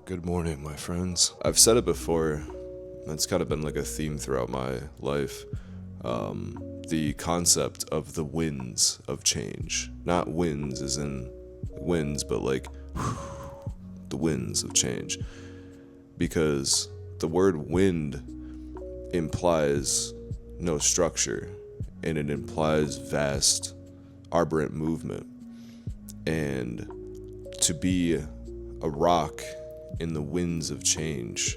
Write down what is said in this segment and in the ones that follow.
Good morning, my friends. I've said it before, it's kind of been like a theme throughout my life. The concept of the winds of change. Not winds as in winds, but like the winds of change. Because the word wind implies no structure, and it implies vast, arborant movement. And to be a rock in the winds of change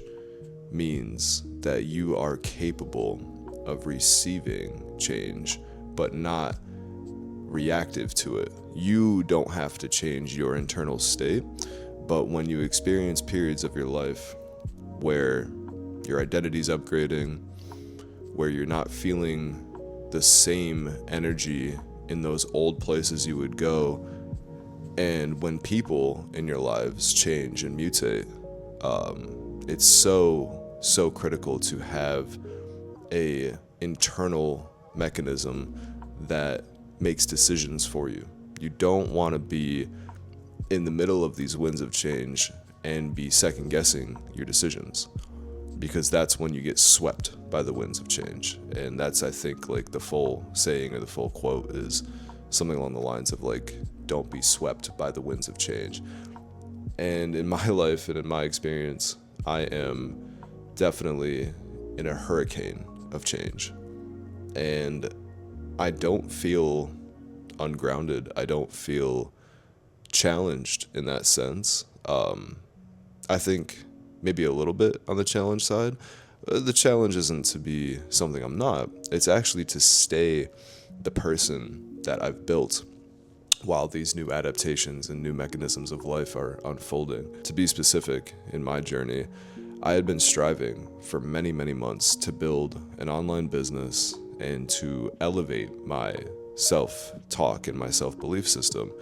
means that you are capable of receiving change, but not reactive to it. You don't have to change your internal state, but when you experience periods of your life where your identity's upgrading, where you're not feeling the same energy in those old places you would go, and when people in your lives change and mutate, it's so critical to have a internal mechanism that makes decisions for you. You don't want to be in the middle of these winds of change and be second guessing your decisions, because that's when you get swept by the winds of change. And that's, I think, like the full saying or the full quote is something along the lines of like, don't be swept by the winds of change. And in my life and in my experience, I am definitely in a hurricane of change. And I don't feel ungrounded. I don't feel challenged in that sense. I think maybe a little bit on the challenge side. The challenge isn't to be something I'm not. It's actually to stay the person that I've built while these new adaptations and new mechanisms of life are unfolding. To be specific, in my journey, I had been striving for many, many months to build an online business and to elevate my self-talk and my self-belief system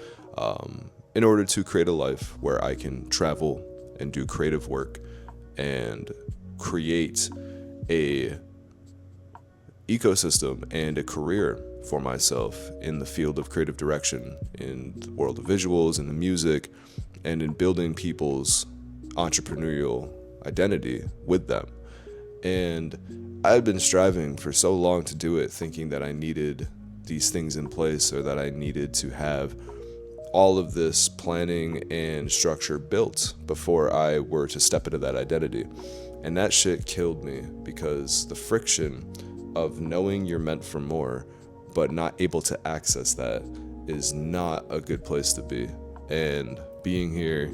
in order to create a life where I can travel and do creative work and create a ecosystem and a career for myself in the field of creative direction, in the world of visuals and the music, and in building people's entrepreneurial identity with them. And I had been striving for so long to do it, thinking that I needed these things in place, or that I needed to have all of this planning and structure built before I were to step into that identity. And that shit killed me, because the friction of knowing you're meant for more but not able to access that is not a good place to be. And being here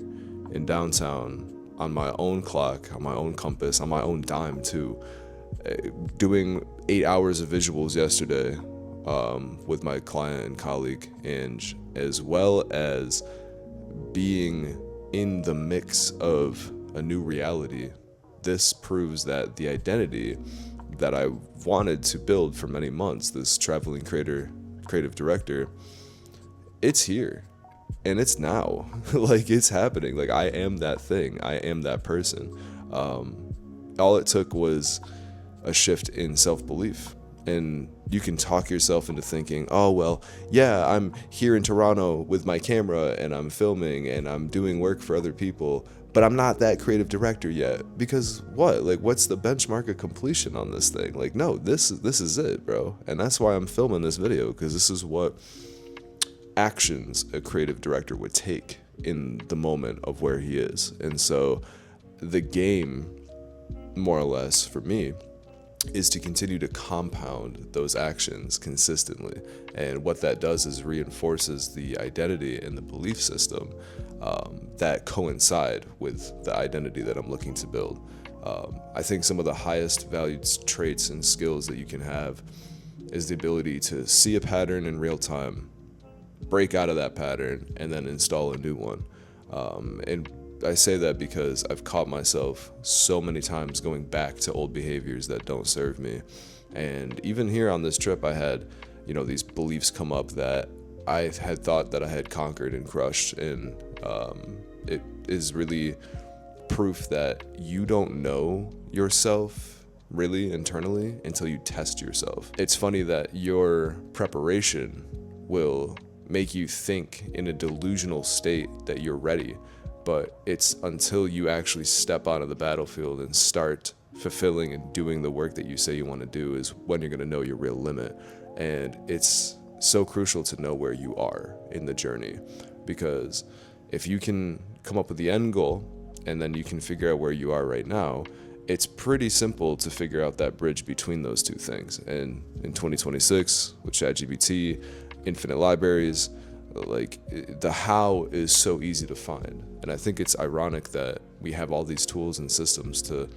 in downtown on my own clock, on my own compass, on my own dime too, doing 8 hours of visuals yesterday with my client and colleague, and as well as being in the mix of a new reality. This proves that the identity that I wanted to build for many months, this traveling creative director, it's here and it's now. Like, it's happening. Like, I am that thing. I am that person. All it took was a shift in self-belief. And you can talk yourself into thinking, oh, well, yeah, I'm here in Toronto with my camera and I'm filming and I'm doing work for other people, but I'm not that creative director yet. Because what? Like, what's the benchmark of completion on this thing? Like, no, this is it, bro. And that's why I'm filming this video, because this is what actions a creative director would take in the moment of where he is. And so the game, more or less, for me, is to continue to compound those actions consistently. And what that does is reinforces the identity and the belief system that coincide with the identity that I'm looking to build. I think some of the highest valued traits and skills that you can have is the ability to see a pattern in real time, break out of that pattern, and then install a new one. And I say that because I've caught myself so many times going back to old behaviors that don't serve me. And even here on this trip, I had, these beliefs come up that I had thought that I had conquered and crushed. And it is really proof that you don't know yourself really internally until you test yourself. It's funny that your preparation will make you think in a delusional state that you're ready, but it's until you actually step onto the battlefield and start fulfilling and doing the work that you say you want to do is when you're going to know your real limit. And it's so crucial to know where you are in the journey, because if you can come up with the end goal and then you can figure out where you are right now, it's pretty simple to figure out that bridge between those two things. And in 2026, with ChatGPT, infinite libraries, like, the how is so easy to find. And I think it's ironic that we have all these tools and systems to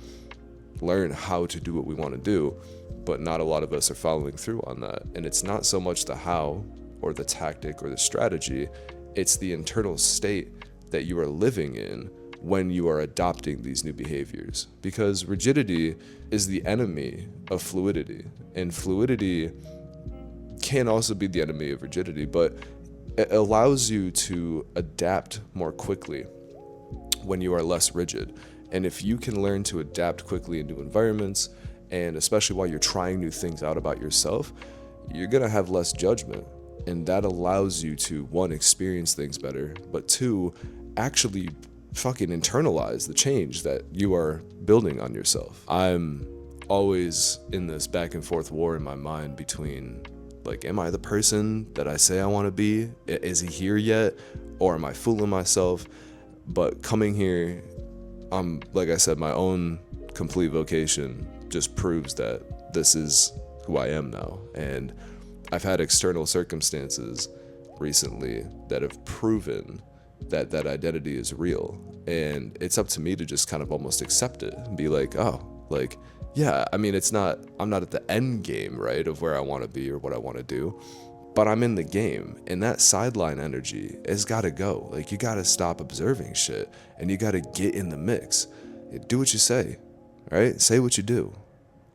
learn how to do what we want to do, but not a lot of us are following through on that. And it's not so much the how or the tactic or the strategy, it's the internal state that you are living in when you are adopting these new behaviors. Because rigidity is the enemy of fluidity, and fluidity can also be the enemy of rigidity, but it allows you to adapt more quickly when you are less rigid. And if you can learn to adapt quickly in new environments, and especially while you're trying new things out about yourself, you're gonna have less judgment. And that allows you to, one, experience things better, but two, actually fucking internalize the change that you are building on yourself. I'm always in this back and forth war in my mind between, like, am I the person that I say I want to be? Is he here yet? Or am I fooling myself? But coming here, like I said, my own complete vocation just proves that this is who I am now. And I've had external circumstances recently that have proven that that identity is real. And it's up to me to just kind of almost accept it and be like, oh, like, yeah, I mean, I'm not at the end game, right, of where I want to be or what I want to do, but I'm in the game. And that sideline energy has got to go. Like, you got to stop observing shit and you got to get in the mix. Do what you say, right? Say what you do,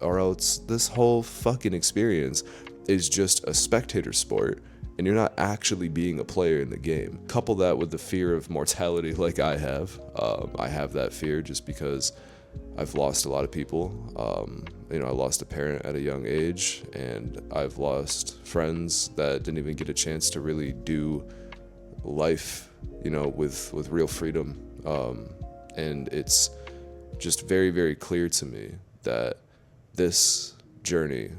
or else this whole fucking experience is just a spectator sport and you're not actually being a player in the game. Couple that with the fear of mortality like I have. I have that fear just because I've lost a lot of people. I lost a parent at a young age, and I've lost friends that didn't even get a chance to really do life, with real freedom. And it's just very, very clear to me that this journey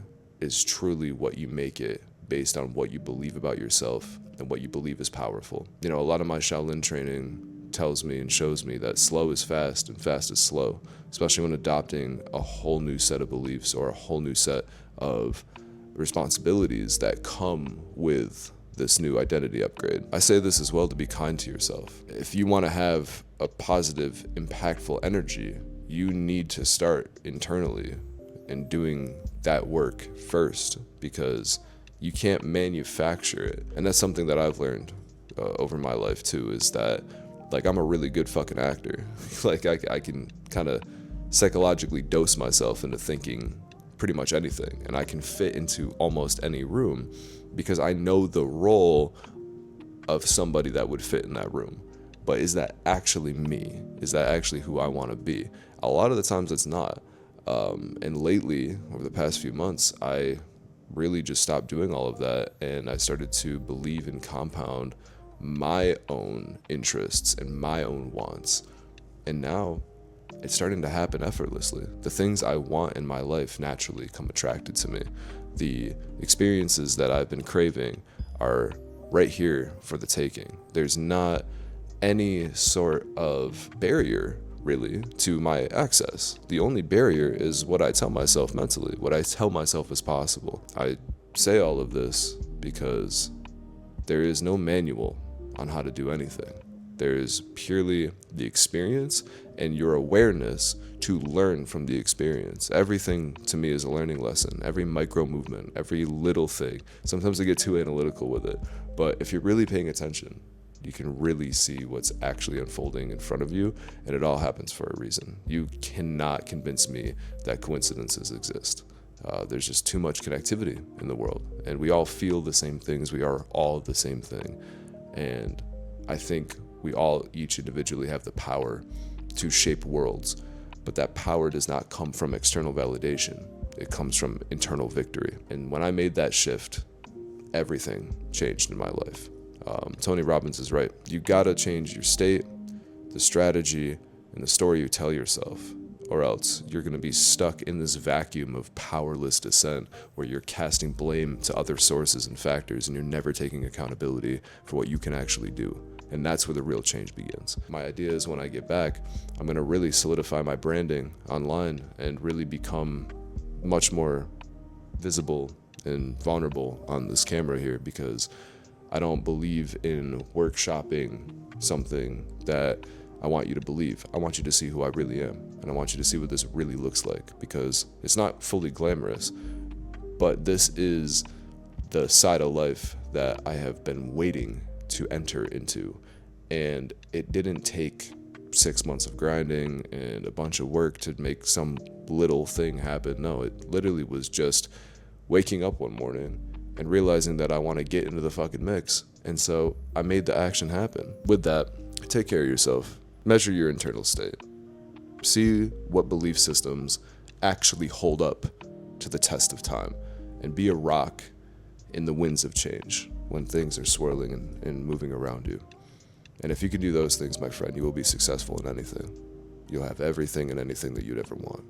is truly what you make it, based on what you believe about yourself and what you believe is powerful. A lot of my Shaolin training tells me and shows me that slow is fast and fast is slow, especially when adopting a whole new set of beliefs or a whole new set of responsibilities that come with this new identity upgrade. I say this as well to be kind to yourself. If you want to have a positive, impactful energy, you need to start internally and doing that work first, because you can't manufacture it. And that's something that I've learned over my life too, is that, like, I'm a really good fucking actor. Like, I can kind of psychologically dose myself into thinking pretty much anything, and I can fit into almost any room because I know the role of somebody that would fit in that room. But is that actually me? Is that actually who I want to be? A lot of the times it's not. And lately, over the past few months, I really just stopped doing all of that, and I started to believe and compound my own interests and my own wants. And now it's starting to happen effortlessly. The things I want in my life naturally come attracted to me. The experiences that I've been craving are right here for the taking. There's not any sort of barrier really to my access. The only barrier is what I tell myself mentally, what I tell myself is possible. I say all of this because there is no manual on how to do anything. There is purely the experience and your awareness to learn from the experience. Everything to me is a learning lesson. Every micro movement, every little thing. Sometimes I get too analytical with it, but if you're really paying attention, you can really see what's actually unfolding in front of you, and it all happens for a reason. You cannot convince me that coincidences exist. There's just too much connectivity in the world, and we all feel the same things. We are all the same thing, and I think we all each individually have the power to shape worlds, but that power does not come from external validation. It comes from internal victory. And when I made that shift, everything changed in my life. Tony Robbins is right. You gotta change your state the strategy, and the story you tell yourself. Or else you're going to be stuck in this vacuum of powerless dissent where you're casting blame to other sources and factors, and you're never taking accountability for what you can actually do. And that's where the real change begins. My idea is when I get back, I'm going to really solidify my branding online and really become much more visible and vulnerable on this camera here, because I don't believe in workshopping something that I want you to believe. I want you to see who I really am, and I want you to see what this really looks like, because it's not fully glamorous, but this is the side of life that I have been waiting to enter into. And it didn't take 6 months of grinding and a bunch of work to make some little thing happen. No, it literally was just waking up one morning and realizing that I want to get into the fucking mix. And so I made the action happen. With that, take care of yourself. Measure your internal state. See what belief systems actually hold up to the test of time, and be a rock in the winds of change when things are swirling and moving around you. And if you can do those things, my friend, you will be successful in anything. You'll have everything and anything that you'd ever want.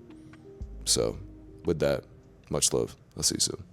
So, with that, much love. I'll see you soon.